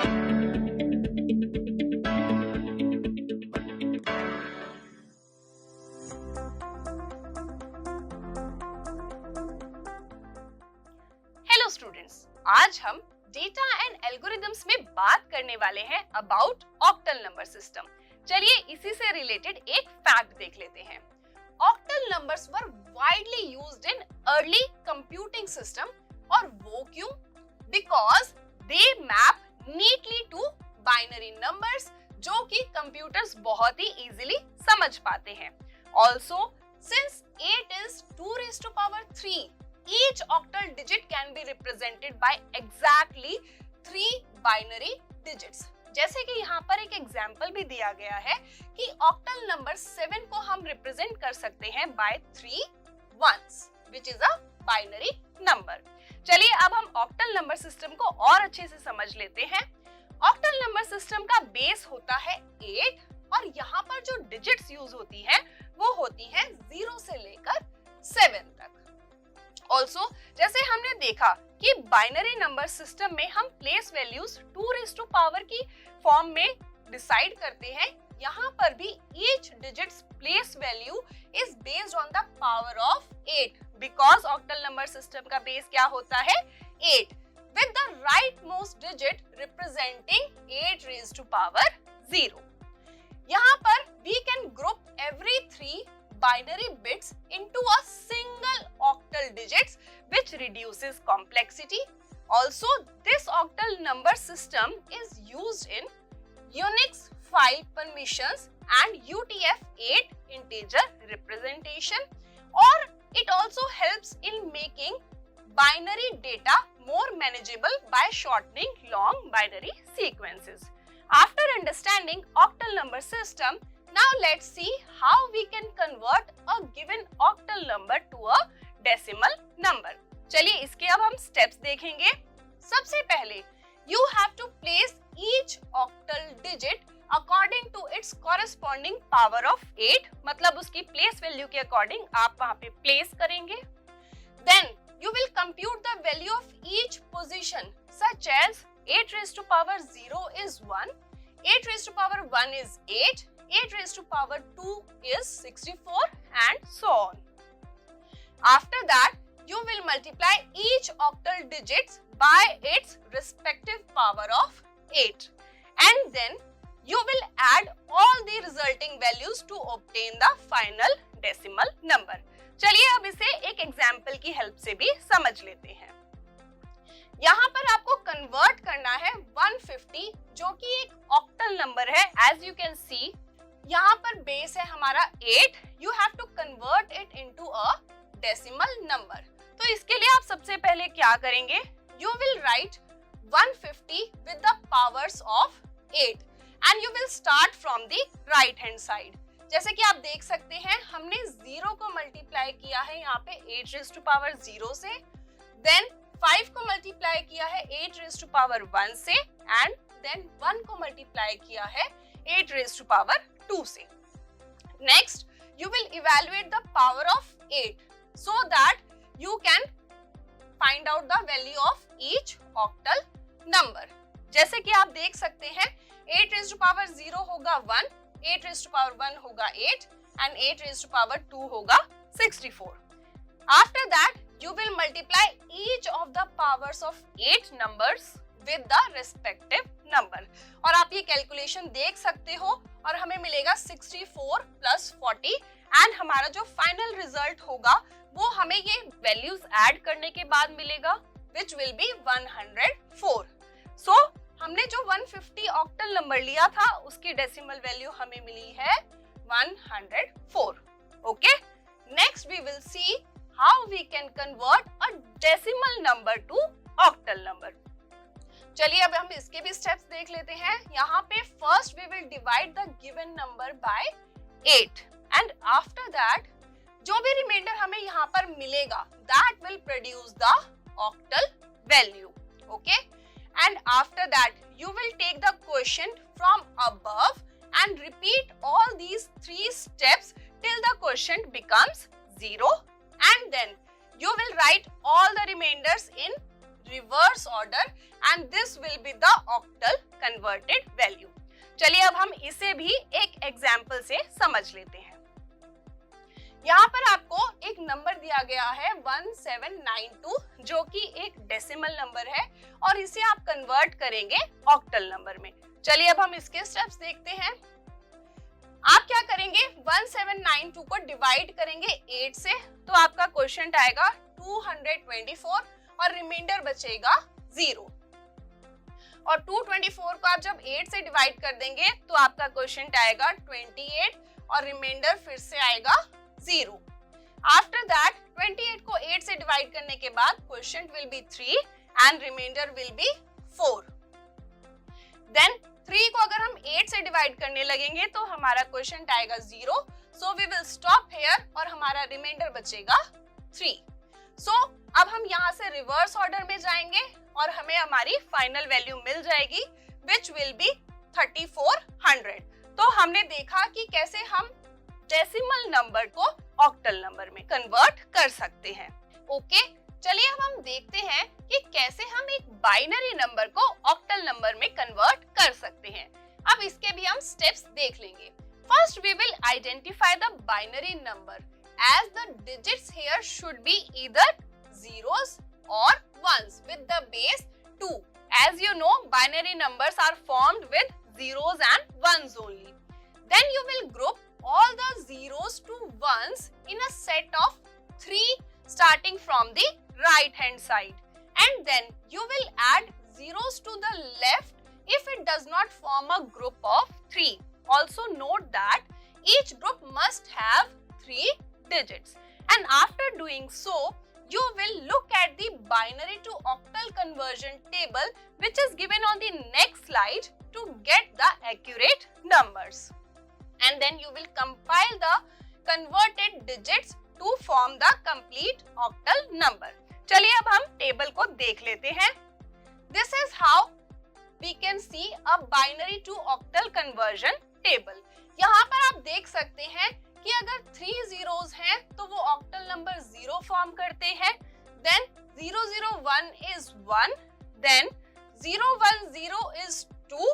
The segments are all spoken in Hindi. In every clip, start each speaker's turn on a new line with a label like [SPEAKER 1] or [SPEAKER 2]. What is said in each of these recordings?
[SPEAKER 1] हेलो स्टूडेंट्स, आज हम डेटा एंड एल्गोरिदम्स में बात करने वाले हैं अबाउट ऑक्टल नंबर सिस्टम। चलिए इसी से रिलेटेड एक फैक्ट देख लेते हैं। Octal numbers were widely used in early computing system, और वो क्यों? Because they map neatly to binary numbers, जो कि कंप्यूटर्स बहुत ही इजीली समझ पाते हैं। Also since 8 is 2 raised to power 3, each octal digit can be represented by exactly 3 binary digits। जैसे कि यहाँ पर एक एग्जाम्पल भी दिया गया है कि ऑक्टल नंबर 7 को हम रिप्रेजेंट कर सकते हैं bye 3 ones, which is a binary number। चलिए अब हम ऑक्टल नंबर सिस्टम को और अच्छे से समझ लेते हैं। ऑक्टल नंबर सिस्टम का बेस होता है 8, और यहाँ पर जो डिजिट्स यूज होती है वो होती है 0 से लेकर 7 तक। ऑल्सो जैसे हमने देखा कि बाइनरी नंबर सिस्टम में हम place values 2 raised to power की फॉर्म में डिसाइड करते हैं, यहाँ पर भी each digits place value is based on the power of 8, because octal number system का बेस क्या होता है 8, with the rightmost digit representing 8 raised to power 0। यहाँ पर we can group every 3 binary bits into a single octal digits, which reduces complexity. Also, this octal number system is used in Unix file permissions and UTF-8 integer representation, or it also helps in making binary data more manageable by shortening long binary sequences. After understanding octal number system, now let's see how we can convert a given octal number to a decimal number। चलिए इसके अब हम steps देखेंगे। सबसे पहले you have to place each octal digit according to its corresponding power of 8, मतलब उसकी place value के according आप वहाँ पे place करेंगे। Then you will compute the value of each position, such as 8 raised to power 0 is 1, 8 raised to power 1 is 8, 8 raised to power 2 is 64, and so on. After that, you will multiply each octal digits by its respective power of 8, and then you will add all the resulting values to obtain the final decimal number। चलिए अब इसे एक एग्जाम्पल की हेल्प से भी समझ लेते हैं। यहाँ पर आपको कन्वर्ट करना है 150, जो कि एक ऑक्टल नंबर है। एज यू कैन सी यहाँ पर बेस है हमारा 8, you have to convert it into a decimal number. तो इसके लिए आप सबसे पहले क्या करेंगे, you will write 150 with the powers of 8 and you will start from the right hand side. जैसे कि आप देख सकते हैं हमने 0 को मल्टीप्लाई किया है यहाँ पे 8 raised to power 0 से, देन 5 को मल्टीप्लाई किया है 8 raised to power 1 से, एंड देन 1 को मल्टीप्लाई किया है 8 raised to power 2 से। Next, you will evaluate the power of 8 so that you can find out the value of each octal number। जैसे कि आप देख सकते हैं 8 raised to power 0 होगा 1, 8 raised to power 1 होगा 8, and 8 raised to power 2 होगा 64। After that, you will multiply each of the powers of 8 numbers with the respective number। और आप ये कैलकुलेशन देख सकते हो, और हमें मिलेगा 64 plus 40, एंड हमारा जो फाइनल रिजल्ट होगा वो हमें ये वैल्यूज ऐड करने के बाद मिलेगा, which will be 104। So हमने जो 150 ऑक्टल नंबर लिया था उसकी डेसिमल वैल्यू हमें मिली है 104। Okay, next we will see how we can convert a decimal number to octal number. चलिए अब हम इसके भी स्टेप्स देख लेते हैं। यहाँ पे first we will divide the given number by 8, and after that जो भी रिमाइंडर हमें यहाँ पर मिलेगा that will produce the octal value. Okay, and after that you will take the quotient from above and repeat all these 3 steps till the quotient becomes 0, and then you will write all the remainders in reverse order and this will be the octal converted value. चलिए अब हम इसे भी एक एग्जाम्पल से समझ लेते हैं। यहाँ पर आपको एक नंबर दिया गया है 1792 जो कि एक डेसिमल नंबर है और इसे आप कन्वर्ट करेंगे ऑक्टल नंबर में। चलिए अब हम इसके स्टेप्स देखते हैं। आप क्या करेंगे, 1792 को डिवाइड करेंगे 8 से तो आपका क्वोशिएंट आएगा 224 और रिमाइंडर बचेगा 0। और 224 को आप जब 8 से डिवाइड कर देंगे तो आपका क्वोशिएंट आएगा 28 और रिमाइंडर फिर से आएगा 0। आफ्टर दैट 28 को 8 से डिवाइड करने के बाद quotient will be 3 and remainder will be 4। Then 3 को अगर हम 8 से डिवाइड करने लगेंगे तो हमारा क्वोशिएंट आएगा 0, so we will stop here और हमारा रिमाइंडर बचेगा 3। सो अब हम यहाँ से रिवर्स ऑर्डर में जाएंगे और हमें हमारी फाइनल वैल्यू मिल जाएगी विच विल बी 3400। तो हमने देखा कि कैसे हम डेसिमल नंबर को ऑक्टल नंबर में कन्वर्ट कर सकते हैं। ओके, चलिए अब हम देखते हैं कि कैसे हम एक बाइनरी नंबर को ऑक्टल नंबर में कन्वर्ट कर सकते हैं। अब इसके भी हम स्टेप्स देख लेंगे। First we will identify the binary number as the digits here should be either zeros or ones with the base 2. As you know, binary numbers are formed with zeros and ones only. Then you will group all the zeros to ones in a set of 3 starting from the right hand side, and then you will add zeros to the left if it does not form a group of 3. Also note that each group must have 3 digits, and after doing so you will look at the binary to octal conversion table which is given on the next slide to get the accurate numbers, and then you will compile the converted digits to form the complete octal number. चलिए अब हम टेबल को देख लेते हैं। This is how we can see a binary to octal conversion table. यहाँ पर आप देख सकते हैं कि अगर 3 zeros हैं तो वो ऑक्टल नंबर 0 फॉर्म करते हैं, then 001 is 1, then 010 is 2,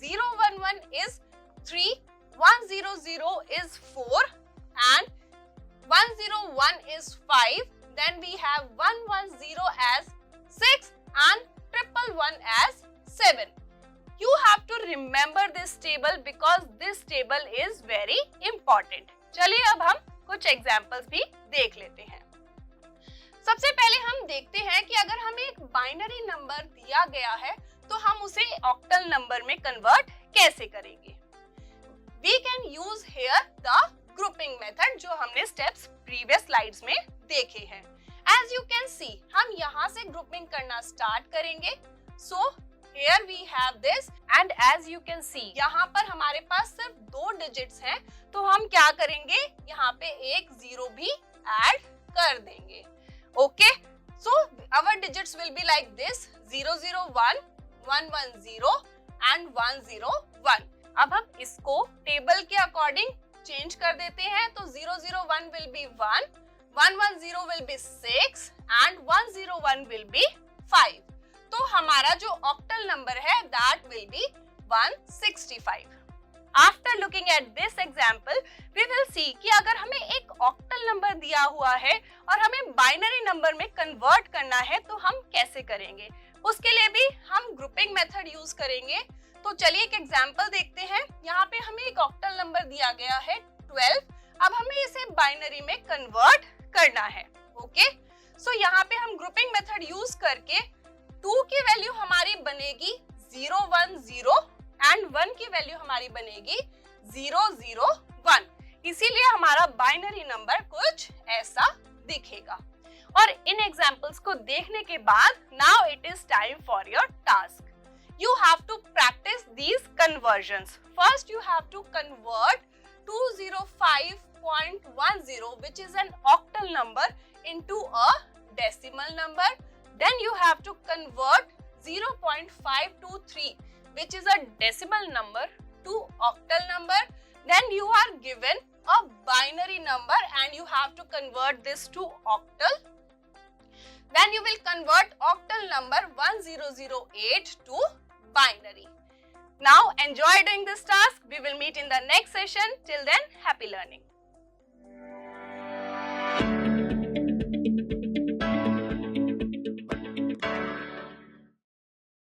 [SPEAKER 1] 011 is 3, 100 is 4 and 101 is 5, then we have 110 as 6 and 111 as 7. You have to remember this table because this table is very important. चलिए अब हम कुछ एग्जाम्पल्स भी देख लेते हैं। सबसे पहले हम देखते हैं कि अगर हमें एक बाइनरी नंबर दिया गया है तो हम उसे ऑक्टल नंबर में कन्वर्ट कैसे करेंगे। We can use here the grouping method जो हमने स्टेप्स प्रीवियस स्लाइड्स में देखे हैं। As you can see, हम यहाँ से ग्रुपिंग करना स्टार्ट करेंगे। So here we have this and as you can see यहाँ पर हमारे पास सिर्फ 2 डिजिट्स हैं तो हम क्या करेंगे, यहाँ पे एक 0 भी ऐड कर देंगे। Okay, so our digits will be like this 001, 110 and 101। अब हम इसको टेबल के अकॉर्डिंग चेंज कर देते हैं तो 001 will be 1, 110 will be 6 and 101 will be 5। तो हमारा जो ऑक्टल नंबर है that will be 165। After looking at this example, we will see कि अगर हमें एक ऑक्टल नंबर दिया हुआ है और हमें बाइनरी नंबर में कन्वर्ट करना है तो हम कैसे करेंगे। उसके लिए भी हम ग्रुपिंग मेथड यूज करेंगे। तो चलिए एक एग्जाम्पल देखते हैं। यहाँ पे हमें एक ऑक्टल नंबर दिया गया है 12। अब हमें इसे बाइनरी में कन्वर्ट करना है। ओके, सो यहाँ पे हम ग्रुपिंग मेथड यूज करके 2 की वैल्यू हमारी बनेगी 010 एंड 1 की वैल्यू हमारी बनेगी 001। इसीलिए हमारा बाइनरी नंबर कुछ ऐसा दिखेगा। और इन एग्जाम्पल्स को देखने के बाद now it is time for your task. You have to practice these conversions. First, you have to convert 205.10, which is an octal number, into a decimal number. Then you have to convert 0.523, which is a decimal number, to octal number. Then you are given a binary number and you have to convert this to octal. when you will convert octal number 1008 to binary. Now enjoy doing this task. We will meet in the next session. Till then, happy learning.